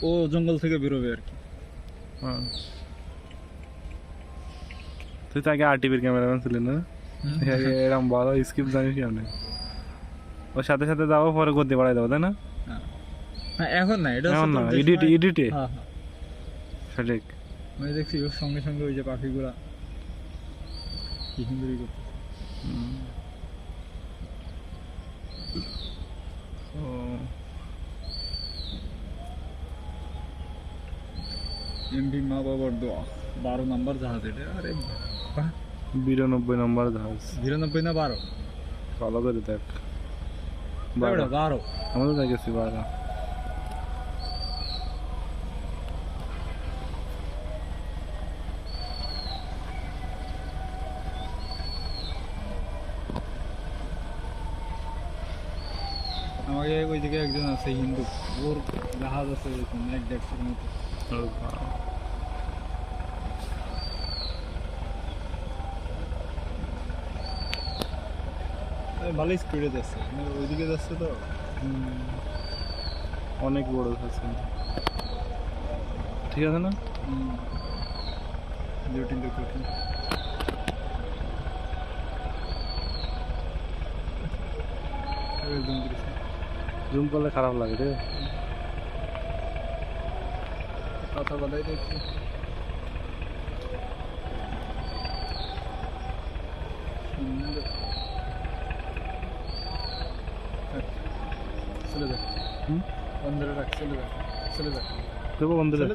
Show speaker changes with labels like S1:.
S1: ও জঙ্গল থেকে বেরোবে আর কি।
S2: হ্যাঁ। তুই তো আগে আরটিভির ক্যামেরাম্যান ছিলেন না? এরকম ভালো স্কিপ জানিস কেমন? ওর সাথে সাথে যাবো, পরে গতি বাড়াই দেবো, তাই না?
S1: হ্যাঁ এখন না, এটা
S2: এখন না,
S1: হচ্ছে
S2: এডিটে
S1: হ্যাঁ হ্যাঁ,
S2: সঠিক।
S1: আমি দেখছি ওর সঙ্গে সঙ্গে ওই যে পাখিগুলা কি সুন্দরই করতে।
S2: ও
S1: এমভি মা বাবার দোয়া 12 নম্বর জাহাজ এটা। আরে বাহ,
S2: 92 নম্বর জাহাজ।
S1: 92 না 12?
S2: ভালো করে দেখ।
S1: 12।
S2: আমাদের দেখেছি 12।
S1: আমাকে ওইদিকে একজন আছে হিন্দু, ওর জাহাজ আছে এরকম 1-1.5 মতো। ভালো স্পিডে যাচ্ছে, মানে ওইদিকে যাচ্ছে তো।
S2: অনেক বড় আছে, ঠিক আছে না?
S1: জটিল।
S2: জুম করলে খারাপ লাগে রে।
S1: কথা বলাই দেখছি। চলে যা, বন্ধুরা রাখ, চলে যা।
S2: দেবো বন্ধুরা।